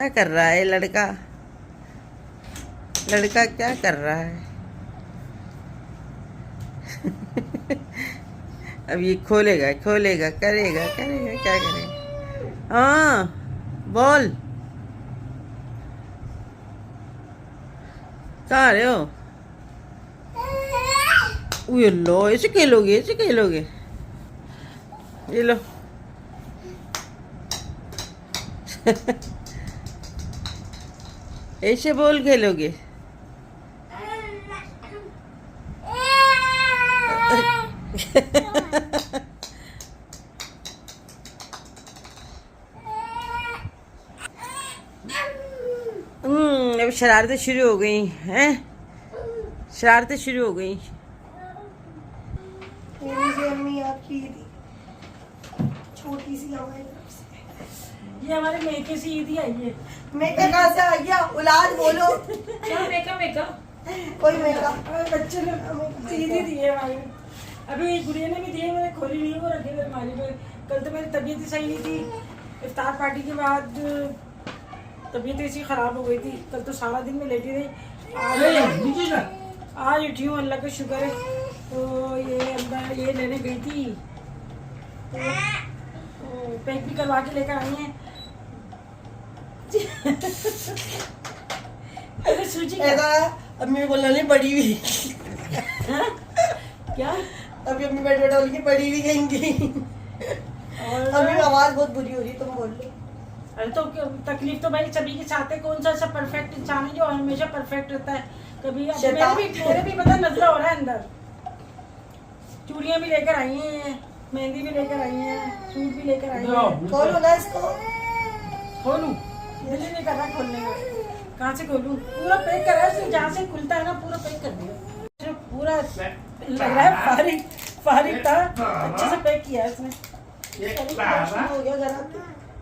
क्या कर रहा है लड़का? लड़का क्या कर रहा है? अब ये खोलेगा खोलेगा करेगा करेगा क्या करेगा? हाँ बोल, कहाँ रहे हो? ये लो, ऐसे खेलोगे ऐसे खेलोगे? ये लो। ऐसे बोल खेलोगे? अब शरारतें शुरू हो गई हैं, शरारतें शुरू हो गई। अम्मी आपकी छोटी सी हमारी तरफ से, ये हमारे मेके से ईदी आई है। मेका कहाँ से आ गया? औलाद बोलो। क्या मेका कोई मेका बच्चे ने ईदी दी है हमारी। अभी गुड़िया ने भी दी है, मैंने खोली नहीं, वो रखी अलमारी में। कल तो मेरी तबीयत ही सही नहीं थी, इफ्तार पार्टी के बाद तबीयत ऐसी खराब हो गई थी। कल तो सारा दिन में लेटी रही। आज उठी हूँ, अल्लाह का शुक्र है। तो ये अंदर ये लेने गई थी, तो पैक भी करवा के लेकर आई हैं। अरे सूची अम्मी बोलना नहीं बड़ी हुई क्या? अभी अम्मी बैठ बैठा बोल के बड़ी हुई कहेंगी। अम्मी आवाज बहुत बुरी हो रही है, तुम बोल लो। अरे तो तकलीफ तो भाई सभी के साथ है। कौन सा ऐसा परफेक्ट इंसान है जो हमेशा परफेक्ट रहता है? कभी मेरे भी पता नजरा हो रहा है अंदर। चूड़ियां भी लेकर आई हैं, मेहंदी भी लेकर आई हैं, सूट भी लेकर आई हैं। खोलो ना इसको। खोलूं? दिल नहीं कर रहा खोलने का। कहाँ से खोलूं? पूरा पैक करा है, जहाँ से खुलता है ना पूरा पैक कर दिया। पूरा लग रहा है फारिग था, अच्छे से पैक किया है इसने। शुरू हो गया जरा,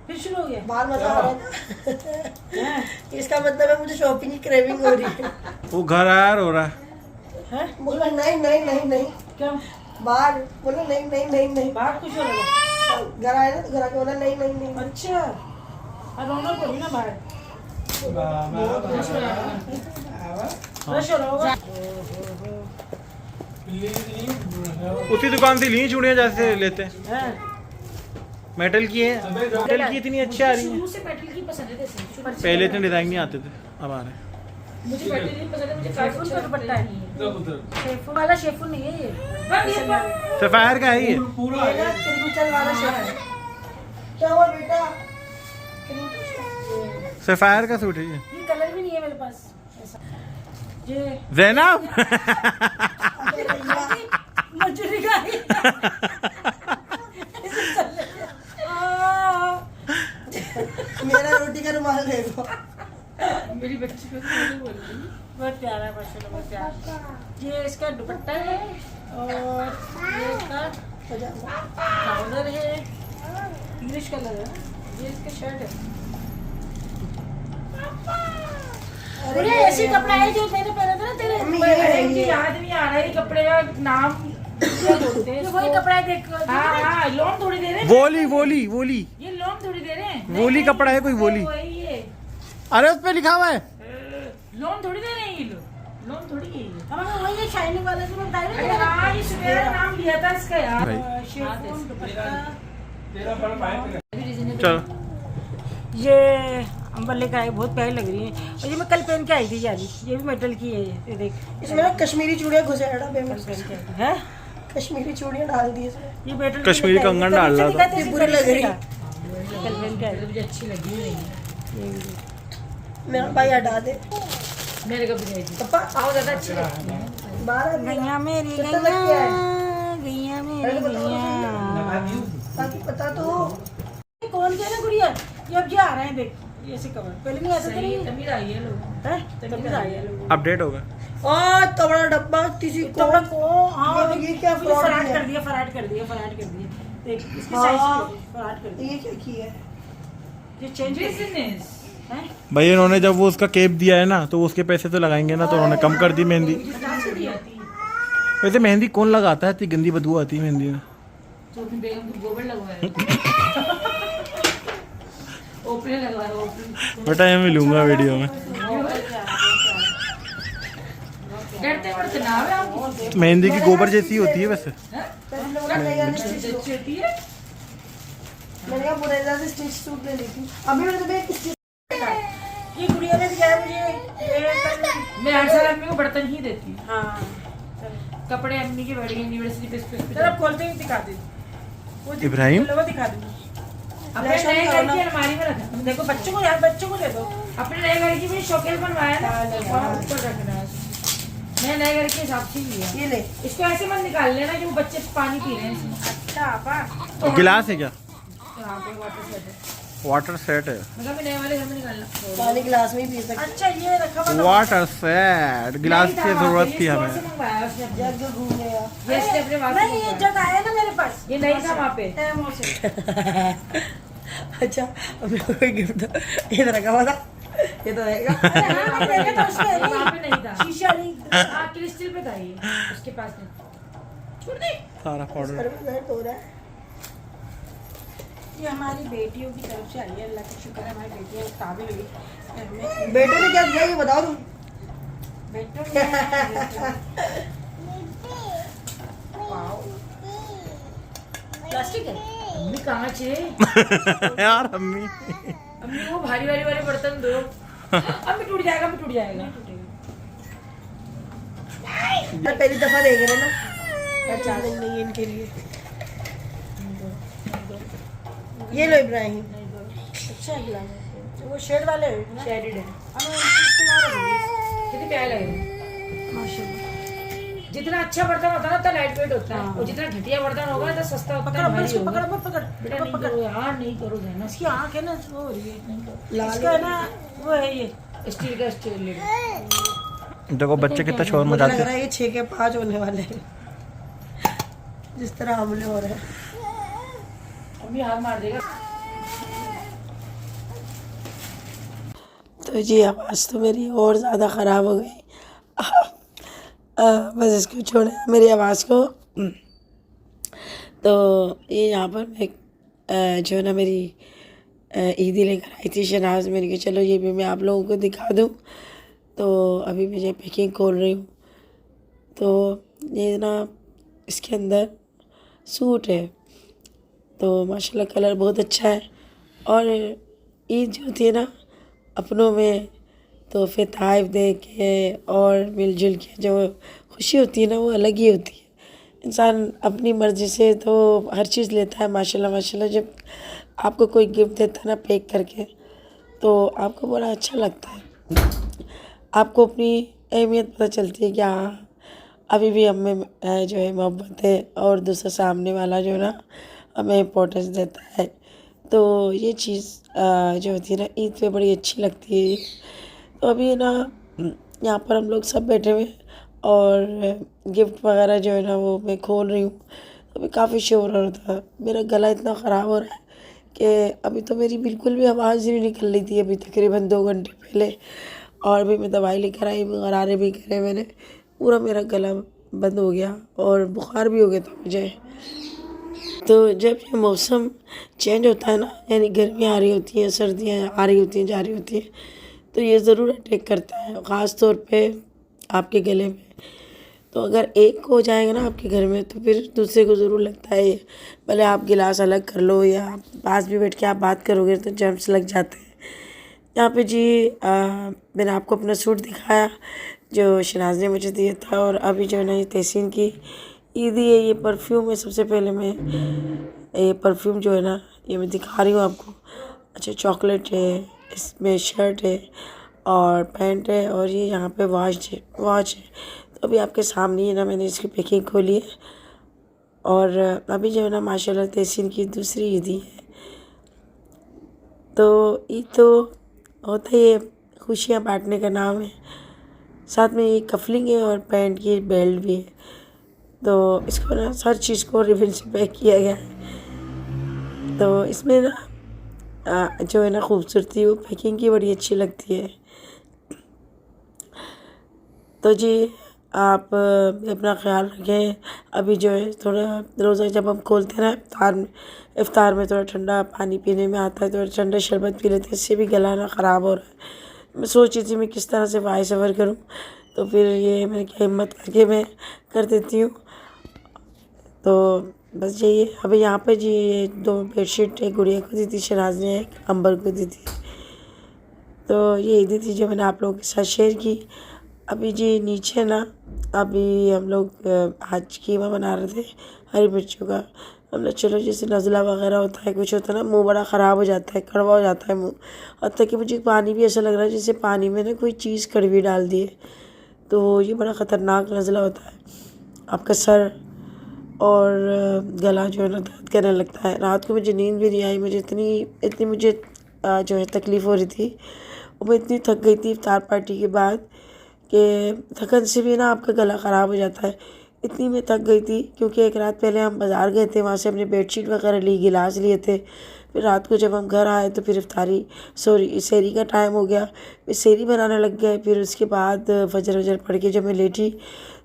फिर शुरू हो गया। बाहर मजा आ रहा था। इसका मतलब है मुझे शॉपिंग की क्रेविंग हो रही है। वो घर आया हो रहा है? बोला नहीं नहीं नहीं नहीं। क्या? बाहर बोला नहीं नहीं नहीं नहीं। बाहर कुछ हो रहा है? घर आया ना तो घर आके बोला नहीं नहीं नहीं। अच्छा, अब रौनक होगी ना बाहर। उसी दुकान से ली चूड़ियाँ जैसे लेते हैं। मेटल की है, मेटल की इतनी अच्छी आ रही है। मुझे मेटल की पसंद है। पहले इतने डिजाइन नहीं आते थे, अब आ रहे हैं। मुझे मेटल की पसंद है, मुझे शेफून का दुपट्टा है। शेफून वाला शेफून नहीं है ये, सफायर का है ये। पूरा त्रिभुजन वाला शेफून। क्या हुआ बेटा? सफायर का सूट है ये। कलर भी नहीं है मेरे पास ऐसा। ये ज़ैनब मजूरी का मेरा रोटी का रुमाल देखो। मेरी बच्ची को तो बोल रही बहुत प्यारा, माशाल्लाह बहुत प्यारा। ये इसका दुपट्टा है और ये इसका ट्राउजर है, इंग्लिश कलर है। ये इसका शर्ट है। अरे ऐसी कपड़ा है जो मैंने पहना था ना तेरे, मुझे याद नहीं आ रहा है कपड़े का नाम। बोलते हैं वही कपड़ा है, देख। हाँ, लॉन्ग थोड़ी दे रहे हैं। वोली ये लॉन्ग थोड़ी दे रहे हैं। वोली कपड़ा है कोई वोली। वही है, अरे उस पे लिखा हुआ है। लॉन्ग थोड़ी दे रहे हैं ये लोग। लॉन्ग थोड़ी है ये। हमारा वही है शाइनिंग वाला जो मैं बता रही अरे हाँ, ये सुबह नाम लिया था इसका यार। भाई। शेफून दुपट्टा। चलो ये अंबर लेकर आए, बहुत प्यारी लग रही है। और ये मैं कल पहन के आई थी जाली, ये भी मेटल की है। ये देख, इसमें ना कश्मीरी चूड़ियाँ घुसे है, कश्मीरी चूड़ियाँ डाल दी इसमें। ये मेटल कश्मीरी कंगन डाल रहा था। ये बुरी लग रही है। कल पहन के आई, मुझे अच्छी लगी नहीं। मेरा भाई हटा दे। मेरे को भी नहीं थी। पापा आओ, ज्यादा अच्छी लगती है। गैया मेरी गैया, गैया मेरी गैया। ताकि पता तो कौन क्या ना गुड़िया, ये अब क्या आ रहे हैं देख, ये ऐसे कवर पहले नहीं आते थे। तमीज आई है लोग, तमीज आई है लोग। अपडेट होगा। और तो बड़ा डब्बा किसी को, हाँ ये क्या फराट कर दिया, फराट कर दिया, फराट कर दिया। देख इसकी साइज फराट कर दिया। ये क्या किया है? ये चेंज बिजनेस है भाई। इन्होंने जब वो उसका केप दिया है ना, तो उसके पैसे तो लगाएंगे ना, तो उन्होंने कम कर दी मेहंदी। वैसे मेहंदी कौन लगाता है? इतनी गंदी बदबू आती है मेहंदी में। तो बेगम को गोबर लगवाया। ओपने लगवाया ओपने। बेटा ये मैं लूंगा वीडियो में। डरते बढ़ते ना है आपकी। मेहंदी की गोबर जैसी होती है वैसे। अच्छी होती है। मैंने कहा बुरेजा से स्टिच सूट ले ली थी। अभी मैंने तुम्हें एक स्टिच ये गुड़िया ने दिया है मुझे। मैं हर साल अम्मी को बर्तन ही देती हूँ। हाँ कपड़े अम्मी के बड़ी यूनिवर्सिटी पे चलो खोलते ही दिखा दे। वो इब्राहिम? वो दिखा दूँ। अपने नए घर की अलमारी में रखा। देखो बच्चों को यार बच्चों को दे दो। अपने नए घर की भी शोकेस बनवाया ना, वहाँ ऊपर रखना है। मैं नए घर के हिसाब से ही लिया। ये ले। इसको ऐसे मत निकाल लेना कि वो बच्चे पानी पी रहे हैं इसमें। अच्छा आपा। तो गिलास है क्या? हाँ कोई वाटर सेट है। वाटर सेट है। मतलब नए वाले घर में निकालना। पानी गिलास में ही पी सकते। अच्छा ये रखा हुआ था। वाटर सेट गिलास की जरूरत थी हमें। जग जग घूम गया। ये इसने अपने वहाँ से नहीं ये जग आया ना मेरे पास। ये नहीं था वहाँ पे। तैमूर से। अच्छा अभी कोई गिफ्ट इधर रखा हुआ था। ये तो है हाँ मैंने देखा था उसमें वहाँ पे नहीं था। शीशा नहीं। हाँ क्रिस्टल पे था ये, उसके पास नहीं। छोड़ दे। सारा पाउडर। सर में दर्द हो रहा है। ये हमारी बेटियों की तरफ से आई है। अल्लाह का शुक्र है हमारी बेटियां काबिल हुई। बेटों ने क्या दिया ये बताओ तुम। बेटों ने प्लास्टिक है। अम्मी कांच है। यार अम्मी अम्मी वो भारी भारी वाले बर्तन दो। अम्मी टूट जाएगा, अम्मी टूट जाएगा। मैं पहली दफा देख रहे ना। यार चैलेंज नहीं है इनके लिए। ये लो इब्राहिम। अच्छा है गिलास। वो शेड वाले हैं ना? शेडेड है। हमें इस्तेमाल कितने प्यारे लगे। माशाल्लाह। जितना अच्छा बर्तन होता है ना उतना लाइट वेट होता है, और जितना घटिया बर्तन होगा तो सस्ता होता पकड़ है, मैं भारी इसको होगा। पकड़ मत पकड़ बेटा नहीं पकड़। करो यार, नहीं करो ना। इसकी आँख है ना वो हो रही है। नहीं करो। इसका है ना वो है ये। स्टील का स्टील ले लो। देखो बच्चे कितना शोर मुझे लग मचाते रहा है ये 6 के 5 होने वाले हैं। जिस तरह हमले हो रहे हैं। अम्मी हाथ मार देगा। तो जी आवाज़ तो मेरी और ज़्यादा ख़राब हो गई। बस इसको छोड़े मेरी आवाज़ को। तो ये यहाँ पर मैं जो है ना मेरी ईदी लेकर आई थी शहनाज। मैंने कहा चलो ये भी मैं आप लोगों को दिखा दूँ। तो अभी मुझे पैकिंग खोल रही हूँ। तो ये ना इसके अंदर सूट है। तो माशाल्लाह कलर बहुत अच्छा है। और ईद जो थी ना अपनों में तो फिर ताइफ दे के और मिलजुल के जो खुशी होती है ना वो अलग ही होती है। इंसान अपनी मर्ज़ी से तो हर चीज़ लेता है माशाल्लाह माशाल्लाह। जब आपको कोई गिफ्ट देता है ना पैक करके तो आपको बड़ा अच्छा लगता है। आपको अपनी अहमियत पता चलती है कि हाँ अभी भी हमें जो है मोहब्बत है और दूसरा सामने वाला जो है ना हमें इम्पोर्टेंस देता है। तो ये चीज़ जो होती है ना ईद पे बड़ी अच्छी लगती है। तो अभी ना यहाँ पर हम लोग सब बैठे हुए हैं और गिफ्ट वगैरह जो है ना वो मैं खोल रही हूँ। तो अभी काफ़ी शोर हो रहा था। मेरा गला इतना ख़राब हो रहा है कि अभी तो मेरी बिल्कुल भी आवाज़ नहीं निकल रही थी अभी तकरीबन 2 घंटे पहले। और भी मैं दवाई लेकर आई, गरारे भी करे मैंने, पूरा मेरा गला बंद हो गया और बुखार भी हो गया था मुझे। तो जब ये मौसम चेंज होता है ना यानी गर्मियाँ आ रही होती हैं, सर्दियाँ आ रही होती हैं, जा रही होती हैं, तो ये ज़रूर अटैक करता है ख़ास तौर पे आपके गले में। तो अगर एक को हो जाएगा ना आपके घर में तो फिर दूसरे को ज़रूर लगता है। भले आप गिलास अलग कर लो या पास भी बैठ के आप बात करोगे तो जर्म्स लग जाते हैं। यहाँ पे जी मैंने आपको अपना सूट दिखाया जो शहनाज ने मुझे दिया था। और अभी जो है ना ये तहसीन की ईदी है। ये परफ्यूम है। सबसे पहले मैं ये परफ्यूम जो है ना ये मैं दिखा रही हूँ आपको। अच्छा चॉकलेट है, इसमें शर्ट है और पैंट है और ये यहाँ पे वॉच है। तो अभी आपके सामने ही ना मैंने इसकी पैकिंग खोली है। और अभी जो है ना माशाल्लाह तहसीन की दूसरी ईदी है। तो ईद तो होता ही है, खुशियाँ बांटने का नाम है। साथ में ये कफलिंग है और पैंट की बेल्ट भी है। तो इसको ना हर चीज़ को रिबन से पैक किया गया है। तो इसमें ना जो है ना खूबसूरती वो पैकिंग की बड़ी अच्छी लगती है। तो जी आप अपना ख्याल रखें। अभी जो है थोड़ा रोज़ा जब हम खोलते हैं ना इफ्तार में थोड़ा ठंडा पानी पीने में आता है, थोड़ा ठंडा शरबत पी लेते हैं, इससे भी गला ना ख़राब हो रहा है। मैं सोच रही थी मैं किस तरह से वाई सफ़र करूँ, तो फिर ये मैंने क्या हिम्मत करके मैं कर देती हूँ। तो बस यही है। अभी यहाँ पर जी ये 2 बेडशीट एक गुड़िया को दी थी, शराज ने एक अंबर को दी थी। तो ये ईदी थी जो मैंने आप लोगों के साथ शेयर की। अभी जी नीचे ना अभी हम लोग आज कीमा बना रहे थे हरी मिर्चों का। हमने चलो जैसे नज़ला वगैरह होता है, कुछ होता है ना, मुंह बड़ा ख़राब हो जाता है, कड़वा हो जाता है मुंह। और तक कि मुझे पानी भी ऐसा लग रहा है जैसे पानी में ना कोई चीज़ कड़वी डाल दी है। तो ये बड़ा ख़तरनाक नज़ला होता है। आपका सर और गला जो है ना दर्द करने लगता है। रात को मुझे नींद भी नहीं आई, मुझे इतनी मुझे जो है तकलीफ़ हो रही थी। और मैं इतनी थक गई थी इफ्तार पार्टी के बाद कि थकन से भी ना आपका गला ख़राब हो जाता है। इतनी मैं थक गई थी क्योंकि एक रात पहले हम बाज़ार गए थे, वहाँ से हमने बेडशीट वगैरह ली, गिलास लिए थे। फिर रात को जब हम घर आए तो फिर सहरी का टाइम हो गया, फिर सहरी बनाने लग गए। फिर उसके बाद फजर वजर पढ़ के जब मैं लेटी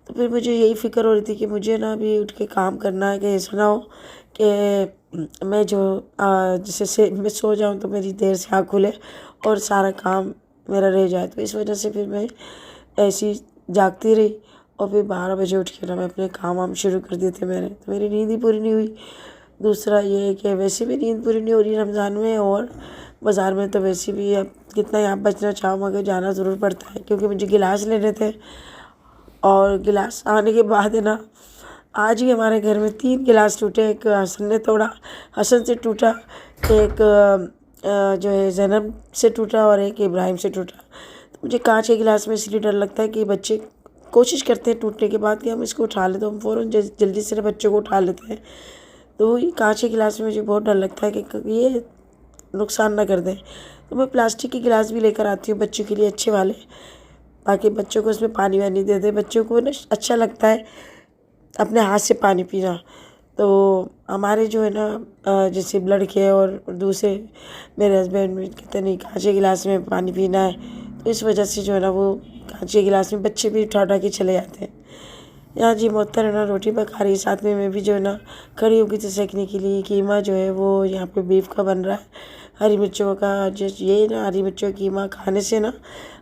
तो फिर मुझे यही फ़िक्र हो रही थी कि मुझे ना अभी उठ के काम करना है, कि ऐसा ना हो कि मैं जो जैसे मैं सो जाऊँ तो मेरी देर से आँख खुले और सारा काम मेरा रह जाए। तो इस वजह से फिर मैं ऐसी जागती रही और फिर 12 बजे उठ के ना मैं अपने काम वाम शुरू कर दिए थे मैंने। तो मेरी नींद ही पूरी नहीं हुई। दूसरा ये है कि वैसे भी नींद पूरी नहीं हो रही रमज़ान में, और बाज़ार में तो वैसे भी अब कितना यहाँ बचना चाहो मगर जाना ज़रूर पड़ता है क्योंकि मुझे गिलास लेने थे। और गिलास आने के बाद है ना आज ही हमारे घर में 3 गिलास टूटे। एक हसन ने तोड़ा, हसन से टूटा, एक जो है ज़ैनब से टूटा और एक इब्राहिम से टूटा। तो मुझे कांच के गिलास में इसलिए डर लगता है कि बच्चे कोशिश करते हैं टूटने के बाद कि हम इसको उठा लें, तो हम फ़ौरन जल्दी से बच्चों को उठा लेते हैं। तो ये कांच के गिलास में मुझे बहुत डर लगता है कि ये नुकसान ना कर दें। तो मैं प्लास्टिक के गिलास भी लेकर आती हूँ बच्चों के लिए, अच्छे वाले, ताकि बच्चों को उसमें पानी वानी दे दे। बच्चों को ना अच्छा लगता है अपने हाथ से पानी पीना। तो हमारे जो है ना जैसे लड़के और दूसरे मेरे हस्बैंड में कहते नहीं कांच के गिलास में पानी पीना है, तो इस वजह से जो है ना वो कांच के गिलास में बच्चे भी उठा के चले जाते हैं। यहाँ जी मोहतर है ना रोटी पका रही है, साथ में मैं भी जो है ना खड़ी होगी थी सेकने के लिए। कीमा जो है वो यहाँ पे बीफ का बन रहा है हरी मिर्चों का। जो ये ना हरी मिर्चों कीमा खाने से ना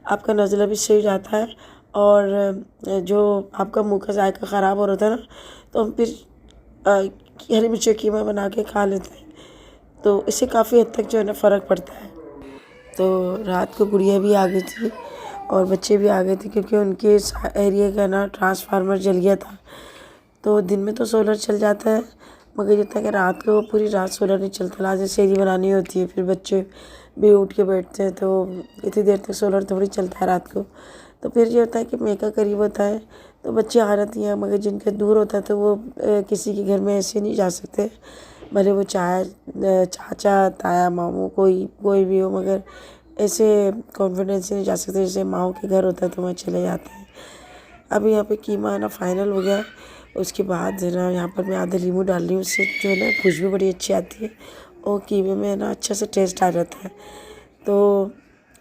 आपका नज़ला भी सही जाता है, और जो आपका मुँह का जायका ख़राब हो रहा था ना, तो हम फिर हरी मिर्ची कीमा बना के खा लेते हैं, तो इससे काफ़ी हद तक जो है ना फ़र्क पड़ता है। तो रात को गुड़िया भी आ गई थी और बच्चे भी आ गए थे क्योंकि उनके एरिया का ना ट्रांसफार्मर जल गया था। तो दिन में तो सोलर चल जाता है मगर ये था कि रात को पूरी रात सोलर नहीं चलता। लास्ट सेहरी बनानी होती है, फिर बच्चे भी उठ के बैठते हैं, तो इतनी देर तक सोलर थोड़ी चलता है रात को। तो फिर ये होता है कि मेका करीब होता है तो बच्चे आ जाती हैं, मगर जिनका दूर होता है तो वो किसी के घर में ऐसे नहीं जा सकते, भले वो चाचा ताया मामू कोई भी हो, मगर ऐसे कॉन्फिडेंस से नहीं जा सकते। जैसे माओ के घर होता है तो वहाँ चले जाते हैं। अभी यहाँ पे कीमा है ना फाइनल हो गया। उसके बाद है ना यहाँ पर मैं आधा लीमू डाल रही हूँ, उससे जो है ना खुशबू बड़ी अच्छी आती है और कीमे में ना अच्छा से टेस्ट आ जाता है। तो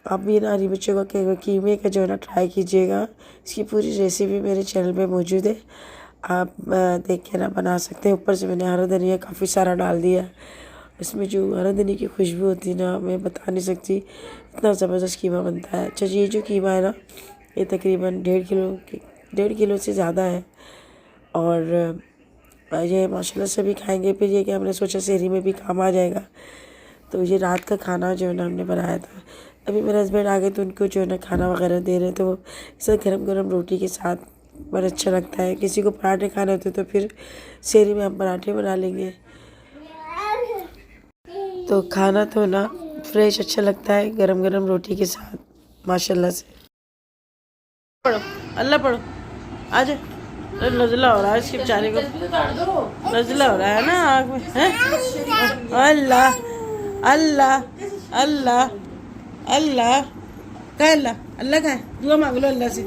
आप भी ना हरी मिर्चों का कीमे का जो है ना ट्राई कीजिएगा। इसकी पूरी रेसिपी मेरे चैनल पे मौजूद है, आप देख के ना बना सकते हैं। ऊपर से मैंने हरा धनिया काफ़ी सारा डाल दिया। इसमें जो हरा धनिया की खुशबू होती है ना मैं बता नहीं सकती, इतना ज़बरदस्त कीमा बनता है। अच्छा ये जो कीमा है ना ये तकरीबन 1.5 किलो से ज़्यादा है, और ये माशाल्लाह से भी खाएंगे। फिर ये कि हमने सोचा सहरी में भी काम आ जाएगा। तो ये रात का खाना जो है ना हमने बनाया था। अभी मेरे हस्बैंड आ गए तो उनको जो है ना खाना वगैरह दे रहे, तो इसे गरम गरम रोटी के साथ बड़ा अच्छा लगता है। किसी को पराठे खाने होते तो फिर सहरी में हम पराठे बना लेंगे। तो खाना तो ना फ्रेश अच्छा लगता है गरम गरम रोटी के साथ माशाल्लाह से। पढ़ो अल्लाह पढ़ो, आज नज़ला हो रहा है इसके बेचारे को, नज़ला हो रहा है ना आँख में है। अल्लाह अल्लाह अल्लाह अल्लाह का अल्लाह का दुआ मांग लो अल्लाह से,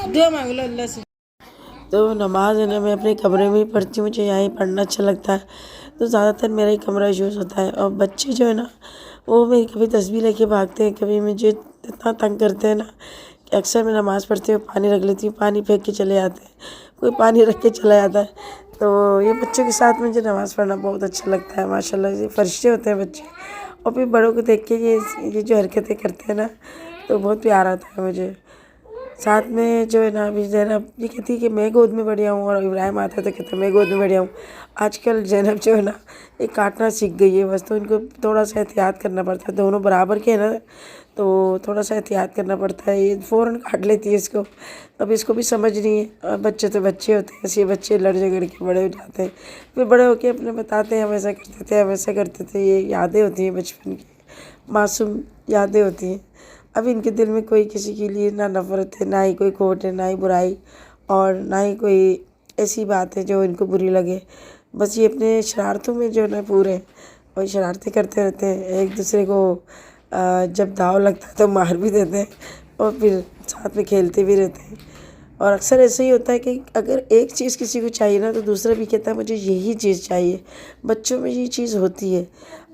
दुआ मांग लो अल्लाह से। तो नमाज है ना मैं अपने कमरे में ही पढ़ती हूँ, मुझे यहाँ ही पढ़ना अच्छा लगता है, तो ज़्यादातर मेरा ही कमरा यूज़ होता है। और बच्चे जो है ना वो मेरी कभी तस्वीर लेके भागते हैं, कभी मुझे इतना तंग करते हैं ना कि अक्सर मैं नमाज़ पढ़ती हूँ, पानी रख लेती हूँ, पानी फेंक के चले जाते हैं, कोई पानी रख के चला जाता है। तो ये बच्चों के साथ मुझे नमाज़ पढ़ना बहुत अच्छा लगता है। माशाल्लाह ये फरिश्ते होते हैं बच्चे। और फिर बड़ों को देख के ये जो हरकतें करते हैं ना, तो बहुत प्यार आता है मुझे। साथ में जो है ना, अभी ज़ैनब ये कहती है कि मैं गोद में बढ़िया हूँ, और इब्राहिम आता है तो कहता है मैं गोद में बढ़िया हूँ। आजकल ज़ैनब जो है ना, ये काटना सीख गई है बस, तो इनको थोड़ा सा एहतियात करना पड़ता है। दोनों बराबर के हैं ना, तो थोड़ा सा एहतियात करना पड़ता है। ये फ़ौरन काट लेती है इसको। अब इसको भी समझ नहीं है, बच्चे तो बच्चे होते हैं, ऐसे बच्चे लड़ झगड़ के बड़े हो जाते हैं, फिर बड़े होके अपने बताते हैं हम ऐसा करते थे, हम ऐसा करते थे। ये यादें होती हैं बचपन की, मासूम यादें होती हैं। अब इनके दिल में कोई किसी के लिए ना नफ़रत है, ना ही कोई खोट है, ना ही बुराई, और ना ही कोई ऐसी बात है जो इनको बुरी लगे। बस ये अपने शरारतों में जो है ना पूरे, और शरारतें करते रहते हैं। एक दूसरे को जब दाव लगता है तो मार भी देते हैं, और फिर साथ में खेलते भी रहते हैं। और अक्सर ऐसा ही होता है कि अगर एक चीज़ किसी को चाहिए ना, तो दूसरा भी कहता है मुझे यही चीज़ चाहिए। बच्चों में ये चीज़ होती है,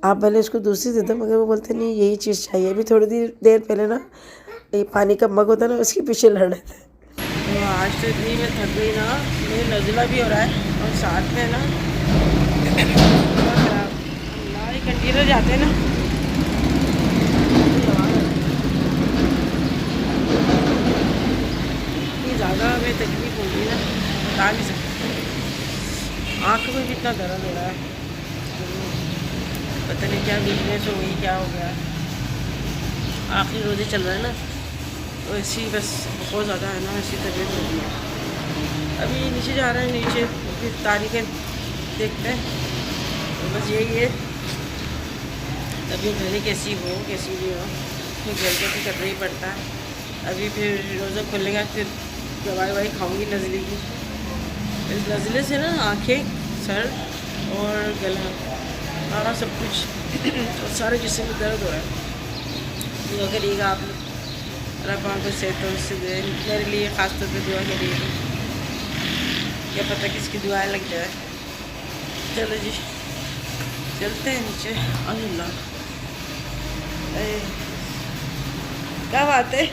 आप भले उसको दूसरी दे दो, मगर वो बोलते नहीं यही चीज़ चाहिए। अभी थोड़ी देर पहले ना, ये पानी का मग होता है ना, उसके पीछे लड़ रहे थे। तो आज तो इतनी मैं थक गई ना, मुझे नज़ला भी हो रहा है, और साथ में ना ये कंटेनर जाते हैं ना, इतनी ज़्यादा हमें तकलीफ हो गई ना, बता नहीं सकती। आँख में भी इतना दर्द हो रहा है, पता नहीं क्या वीकनेस हो गई, क्या हो गया। आखिरी रोज़े चल रहा है ना, तो ऐसी बस बहुत ज़्यादा है ना, ऐसी तबीयत हो गई है। अभी नीचे जा रहे हैं, नीचे फिर तारीखें देखते हैं। तो बस यही है, तबीयत भले कैसी हो कैसी भी हो, फिर घर का भी करना ही पड़ता है। अभी फिर रोज़ा खुलेगा, फिर दवाई खाऊंगी नज़ले की। इस नज़ले से ना आँखें, सर और गला, सारा सब कुछ और सारे जिस्म में दर्द हो रहा है। दुआ करिएगा आप लोग, अल्लाह पाक को सेहत से दे। मेरे लिए ख़ास तौर पर दुआ करिएगा, क्या पता किसकी दुआएं लग जाए। चलो जी, चलते हैं नीचे। अल्लाह, क्या बात है,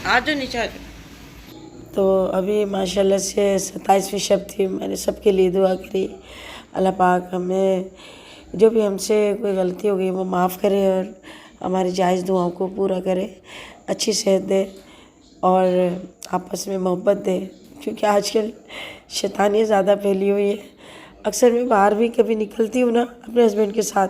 आ जाओ नीचे आ जाओ। तो अभी माशाल्लाह से 27वीं शब थी। मैंने सबके लिए दुआ करी, अल्लाह पाक हमें जो भी हमसे कोई गलती हो गई वो माफ़ करे, और हमारी जायज़ दुआओं को पूरा करे, अच्छी सेहत दे, और आपस में मोहब्बत दे। क्योंकि आजकल शैतानियत ज़्यादा फैली हुई है। अक्सर मैं बाहर भी कभी निकलती हूँ ना अपने हस्बैंड के साथ,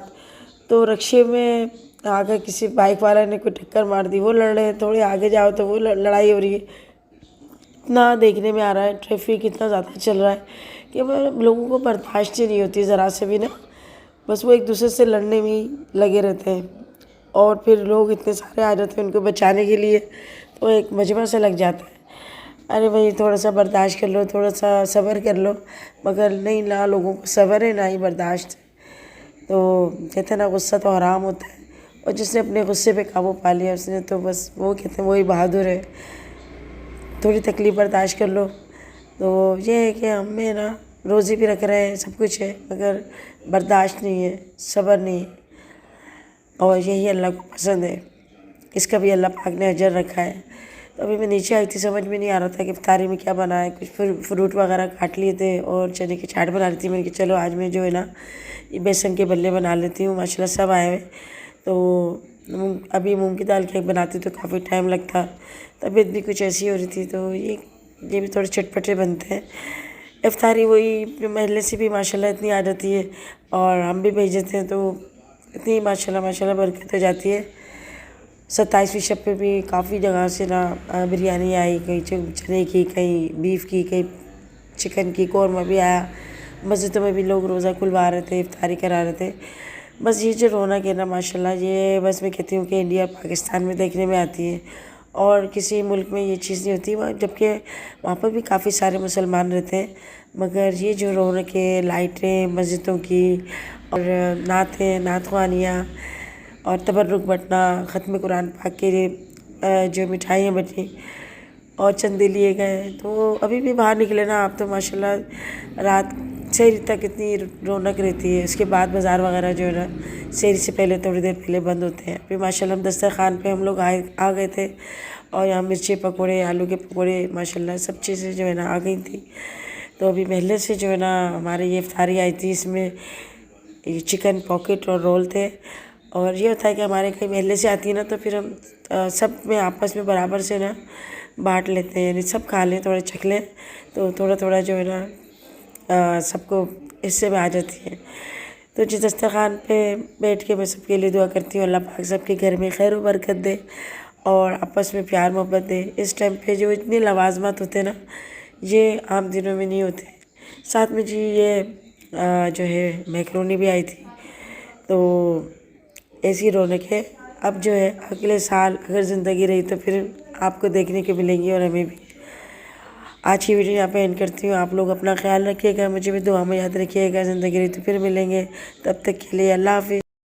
तो रक्शे में आगे किसी बाइक वाला ने कोई टक्कर मार दी, वो लड़ रहे हैं, थोड़े आगे जाओ तो वो लड़ाई हो रही है। इतना देखने में आ रहा है, ट्रैफिक इतना ज़्यादा चल रहा है कि मैं लोगों को बर्दाश्त ही नहीं होती ज़रा से भी ना। बस वो एक दूसरे से लड़ने में ही लगे रहते हैं, और फिर लोग इतने सारे आ जाते हैं उनको बचाने के लिए, तो एक मजमा से लग जाता है। अरे भाई थोड़ा सा बर्दाश्त कर लो, थोड़ा सा सब्र कर लो, मगर नहीं, ना लोगों को सब्र है ना ही बर्दाश्त। तो कहते हैं ना, गुस्सा तो हराम होता है, और जिसने अपने गुस्से पे काबू पा लिया उसने तो बस, वो कहते हैं वही बहादुर है। थोड़ी तकलीफ़ बर्दाश्त कर लो। तो ये है कि हमें ना रोज़ी भी रख रहे हैं, सब कुछ है, मगर बर्दाश्त नहीं है, सब्र नहीं है, और यही अल्लाह को पसंद है। इसका भी अल्लाह पाक ने अजर रखा है। तो अभी मैं नीचे आई थी, समझ में नहीं आ रहा था कि इफ्तारी में क्या बना है। कुछ फ्रूट वगैरह काट लिए थे और चने की चाट बना रही थी। मैंने कहा चलो आज मैं जो है ना, ये बेसन के बल्ले बना लेती हूँ। माशाल्लाह सब आए हुए। तो अभी मूंग की दाल केक बनाती तो काफ़ी टाइम लगता, तबीयत भी कुछ ऐसी हो रही थी, तो ये भी थोड़े चटपटे बनते हैं। इफ्तारी वही महल्ले से भी माशाल्लाह इतनी आ जाती है, और हम भी भेज देते हैं, तो इतनी माशाल्लाह बरकत हो जाती है। 27वीं शब पे भी काफ़ी जगह से ना बिरयानी आई, कहीं चने की, कहीं बीफ की, कहीं चिकन की, कौरमा भी आया। मस्जिदों में भी लोग रोज़ा खुलवा रहे थे, इफ्तारी करा रहे थे। बस ये जो रौनक है ना माशाल्लाह, ये बस मैं कहती हूँ कि इंडिया पाकिस्तान में देखने में आती है, और किसी मुल्क में ये चीज़ नहीं होती। जबकि वहाँ पर भी काफ़ी सारे मुसलमान रहते हैं, मगर ये जो रौनक है, लाइटें मस्जिदों की, और नात ख़वानियाँ, और तबर्रुक बँटना, ख़त्म कुरान पाक के जो मिठाइयाँ बटी और चंदे लिए गए। तो अभी भी बाहर निकले ना आप, तो माशाल्लाह रात शहरी तक इतनी रौनक रहती है, उसके बाद बाज़ार वगैरह जो है ना शहरी से पहले थोड़ी देर पहले बंद होते हैं। फिर माशाल्लाह हम दस्तरखान पे हम लोग आ गए थे और यहाँ मिर्ची पकौड़े, आलू के पकौड़े माशाल्लाह सब चीज़ें जो है ना आ गई थी। तो अभी महल्ले से जो है ना हमारे ये इफ्तारी आई थी, इसमें ये चिकन पॉकेट और रोल थे। और ये होता है कि हमारे कहीं महल्ले से आती है ना तो फिर हम सब में आपस में बराबर से ना बांट लेते हैं, यानी सब खा लें, थोड़ा चख लें, तो थोड़ा थोड़ा जो है ना सबको हिस्से में आ जाती है। तो जिस दस्तरखान पे बैठ के मैं सबके लिए दुआ करती हूँ, अल्लाह पाक सबके घर में खैर व बरकत दे और आपस में प्यार मोहब्बत दे। इस टाइम पे जो इतने लवाजमत होते हैं ना, ये आम दिनों में नहीं होते। साथ में जी ये जो है मैकरोनी भी आई थी, तो ऐसी रौनक है। अब जो है अगले साल अगर ज़िंदगी रही तो फिर आपको देखने को मिलेंगी और हमें भी। आज की वीडियो यहाँ पे एंड करती हूँ। आप लोग अपना ख्याल रखिएगा, मुझे भी दुआ में याद रखिएगा। ज़िंदगी रही तो फिर मिलेंगे, तब तक के लिए अल्लाह हाफिज़।